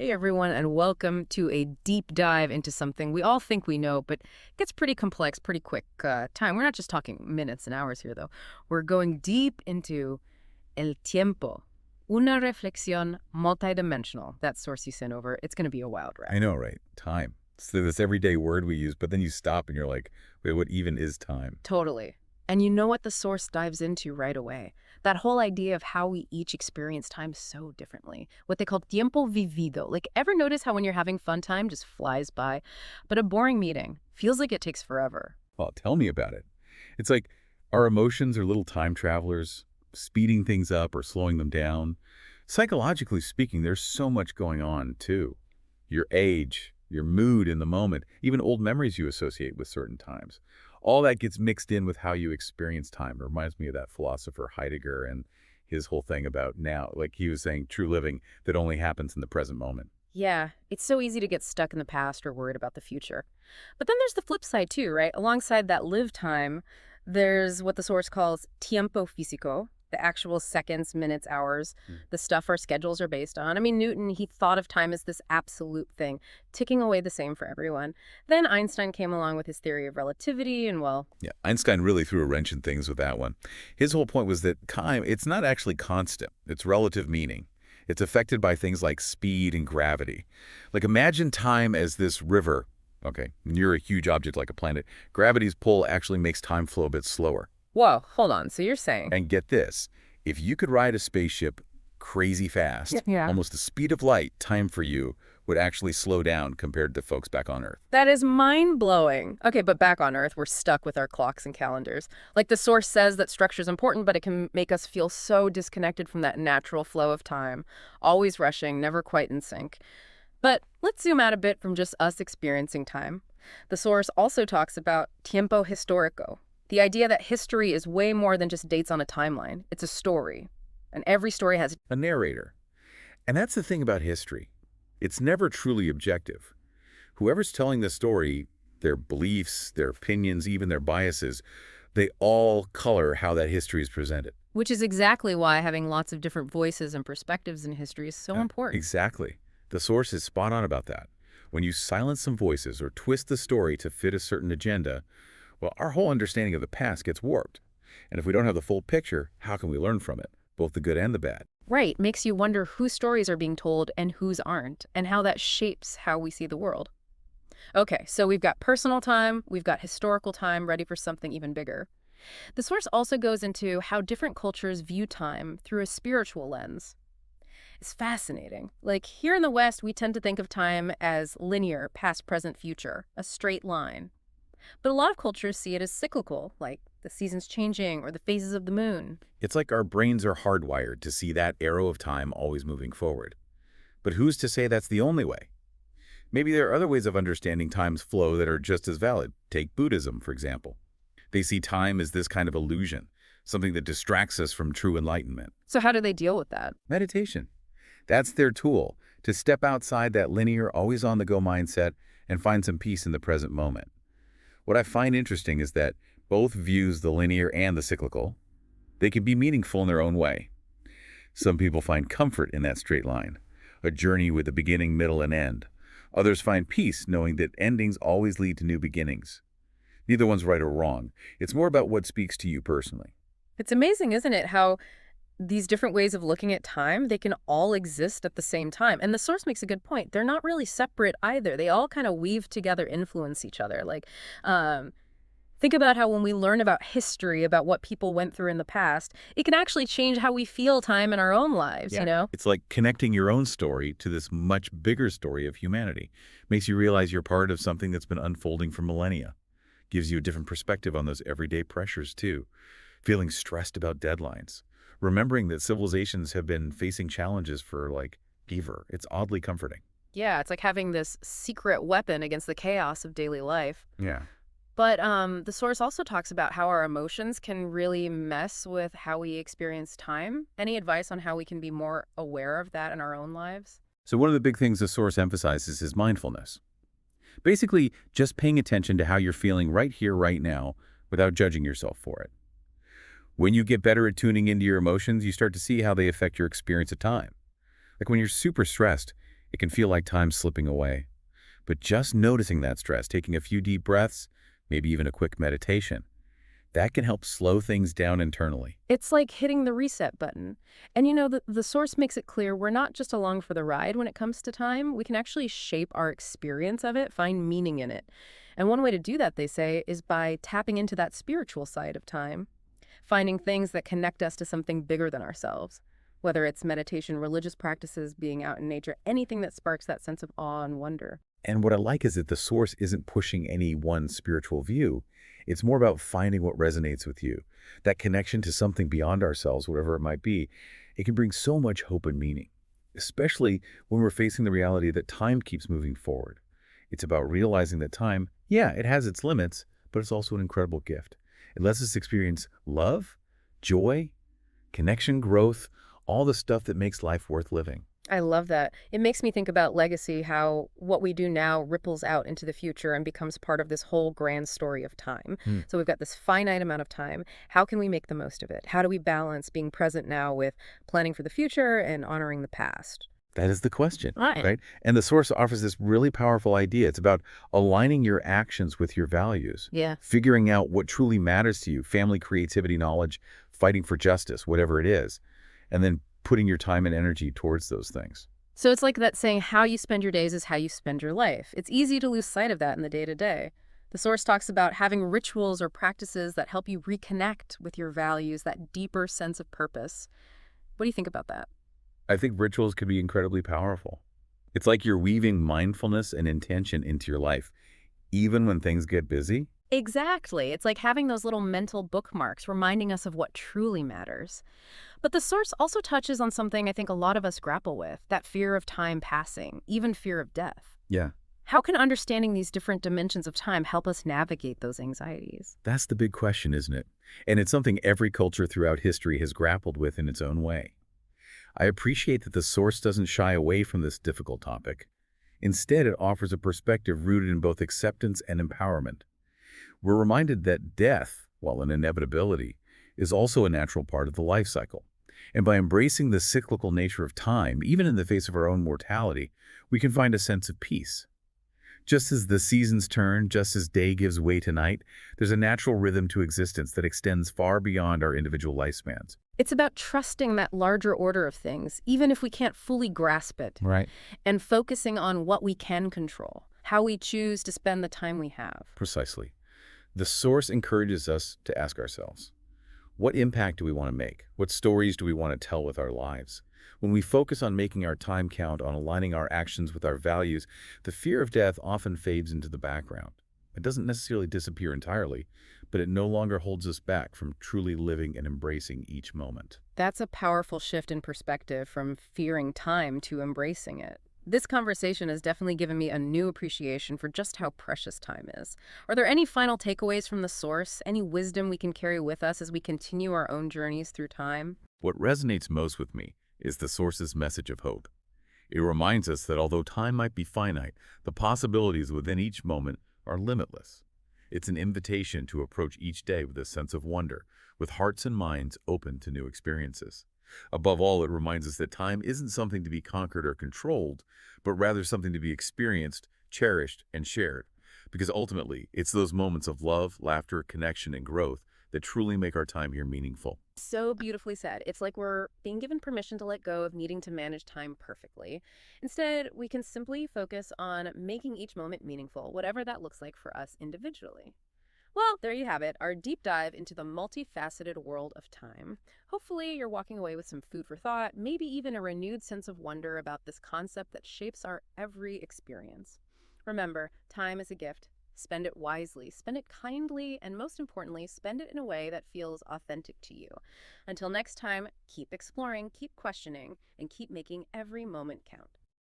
Hey everyone, and welcome to a deep dive into something we all think we know, but it gets pretty complex pretty quick time. We're not just talking minutes and hours here, though. We're going deep into el tiempo, una reflexión multidimensional. That source you sent over. It's going to be a wild I ride. know, right? Time. So this everyday word we use, but then you stop and you're like, wait, what even is time? Totally. And you know what the source dives into right away? That whole idea of how we each experience time so differently. What they call tiempo vivido. Like, ever notice how when you're having fun, time just flies by? But a boring meeting feels like it takes forever. Well, tell me about it. It's like our emotions are little time travelers, speeding things up or slowing them down. Psychologically speaking, there's so much going on, too. Your age, your mood in the moment, even old memories you associate with certain times. All that gets mixed in with how you experience time. It reminds me of that philosopher Heidegger and his whole thing about now. Like he was saying, true living that only happens in the present moment. Yeah, it's so easy to get stuck in the past or worried about the future. But then there's the flip side too, right? Alongside that live time, there's what the source calls tiempo físico, the actual seconds, minutes, hours, Mm. the stuff our schedules are based on. I mean, Newton, he thought of time as this absolute thing, ticking away the same for everyone. Then Einstein came along with his theory of relativity, and well, Yeah, Einstein really threw a wrench in things with that one. His whole point was that time, it's not actually constant. It's relative meaning. It's affected by things like speed and gravity. Like imagine time as this river. Okay, you're a huge object like a planet. Gravity's pull actually makes time flow a bit slower. whoa, hold on. So you're saying? And get this, if you could ride a spaceship crazy Yeah. fast, Yeah. almost the speed of light, time for you would actually slow down compared to folks back on Earth. That is mind-blowing. Okay, but back on Earth, we're stuck with our clocks and calendars. Like the source says that structure is important, but it can make us feel so disconnected from that natural flow of time, always rushing, never quite in sync. But let's zoom out a bit from just us experiencing time. The source also talks about tiempo histórico, the idea that history is way more than just dates on a timeline. It's a story, and every story has. A narrator. And that's the thing about history. It's never truly objective. Whoever's telling the story, their beliefs, their opinions, even their biases, they all color how that history is presented. Which is exactly why having lots of different voices and perspectives in history is so important. Exactly. The source is spot on about that. When you silence some voices or twist the story to fit a certain agenda, well, our whole understanding of the past gets warped. And if we don't have the full picture, how can we learn from it, both the good and the bad? Right, makes you wonder whose stories are being told and whose aren't, and how that shapes how we see the world. Okay, so we've got personal time, we've got historical time, ready for something even bigger. The source also goes into how different cultures view time through a spiritual lens. It's fascinating. Like here in the West, we tend to think of time as linear, past, present, future, a straight line. But a lot of cultures see it as cyclical, like the seasons changing or the phases of the moon. It's like our brains are hardwired to see that arrow of time always moving forward. But who's to say that's the only way? Maybe there are other ways of understanding time's flow that are just as valid. Take Buddhism, for example. They see time as this kind of illusion, something that distracts us from true enlightenment. So how do they deal with that? Meditation. That's their tool, to step outside that linear, always-on-the-go mindset and find some peace in the present moment. What I find interesting is that both views, the linear and the cyclical, they can be meaningful in their own way. Some people find comfort in that straight line, a journey with a beginning, middle, and end. Others find peace knowing that endings always lead to new beginnings. Neither one's right or wrong. It's more about what speaks to you personally. It's amazing, isn't it, how these different ways of looking at time, they can all exist at the same time. And the source makes a good point. They're not really separate either. They all kind of weave together, influence each other. Like, think about how when we learn about history, about what people went through in the past, it can actually change how we feel time in our own lives, you know? It's like connecting your own story to this much bigger story of humanity. Makes you realize you're part of something that's been unfolding for millennia. Gives you a different perspective on those everyday pressures, too. Feeling stressed about deadlines. Remembering that civilizations have been facing challenges for, like, ever. It's oddly comforting. Yeah, it's like having this secret weapon against the chaos of daily life. Yeah. But the source also talks about how our emotions can really mess with how we experience time. Any advice on how we can be more aware of that in our own lives? So one of the big things the source emphasizes is mindfulness. Basically, just paying attention to how you're feeling right here, right now, without judging yourself for it. When you get better at tuning into your emotions, you start to see how they affect your experience of time. Like when you're super stressed, It can feel like time's slipping away. But just noticing that stress, taking a few deep breaths, maybe even a quick meditation, that can help slow things down internally. It's like hitting the reset button. And the source makes it clear we're not just along for the ride when it comes to time. We can actually shape our experience of it, find meaning in it. And one way to do that, they say, is by tapping into that spiritual side of time, finding things that connect us to something bigger than ourselves. Whether it's meditation, religious practices, being out in nature, anything that sparks that sense of awe and wonder. And what I like is that the source isn't pushing any one spiritual view. It's more about finding what resonates with you. That connection to something beyond ourselves, whatever it might be, it can bring so much hope and meaning, especially when we're facing the reality that time keeps moving forward. It's about realizing that time, yeah, it has its limits, but it's also an incredible gift. It lets us experience love, joy, connection, growth, all the stuff that makes life worth living. I love that. It makes me think about legacy, how what we do now ripples out into the future and becomes part of this whole grand story of time. Hmm. So we've got this finite amount of time. How can we make the most of it? How do we balance being present now with planning for the future and honoring the past? That is the question, Right. right? And the source offers this really powerful idea. It's about aligning your actions with your values, Yeah. figuring out what truly matters to you, family, creativity, knowledge, fighting for justice, whatever it is, and then putting your time and energy towards those things. So it's like that saying, how you spend your days is how you spend your life. It's easy to lose sight of that in the day to day. The source talks about having rituals or practices that help you reconnect with your values, that deeper sense of purpose. What do you think about that? I think rituals can be incredibly powerful. It's like you're weaving mindfulness and intention into your life, even when things get busy. Exactly. It's like having those little mental bookmarks reminding us of what truly matters. But the source also touches on something I think a lot of us grapple with, that fear of time passing, even fear of death. Yeah, How can understanding these different dimensions of time help us navigate those anxieties? that's the big question, isn't it? And it's something every culture throughout history has grappled with in its own way. I appreciate that the source doesn't shy away from this difficult topic. Instead, it offers a perspective rooted in both acceptance and empowerment. We're reminded that death, while an inevitability, is also a natural part of the life cycle. And by embracing the cyclical nature of time, even in the face of our own mortality, we can find a sense of peace. Just as the seasons turn, just as day gives way to night, there's a natural rhythm to existence that extends far beyond our individual lifespans. It's about trusting that larger order of things, even if we can't fully grasp it, Right. and focusing on what we can control, how we choose to spend the time we have. Precisely. The source encourages us to ask ourselves, what impact do we want to make? What stories do we want to tell with our lives? When we focus on making our time count, on aligning our actions with our values, the fear of death often fades into the background. It doesn't necessarily disappear entirely, but it no longer holds us back from truly living and embracing each moment. That's a powerful shift in perspective from fearing time to embracing it. This conversation has definitely given me a new appreciation for just how precious time is. Are there any final takeaways from the source? Any wisdom we can carry with us as we continue our own journeys through time? What resonates most with me is the source's message of hope. It reminds us that although time might be finite, the possibilities within each moment are limitless. It's an invitation to approach each day with a sense of wonder, with hearts and minds open to new experiences. Above all, it reminds us that time isn't something to be conquered or controlled, but rather something to be experienced, cherished, and shared. Because ultimately, it's those moments of love, laughter, connection, and growth that truly make our time here meaningful. So beautifully said. It's like we're being given permission to let go of needing to manage time perfectly. Instead, we can simply focus on making each moment meaningful, whatever that looks like for us individually. Well, there you have it, our deep dive into the multifaceted world of time. Hopefully, you're walking away with some food for thought, maybe even a renewed sense of wonder about this concept that shapes our every experience. Remember, time is a gift. Spend it wisely, spend it kindly, and most importantly, spend it in a way that feels authentic to you. Until next time, keep exploring, keep questioning, and keep making every moment count.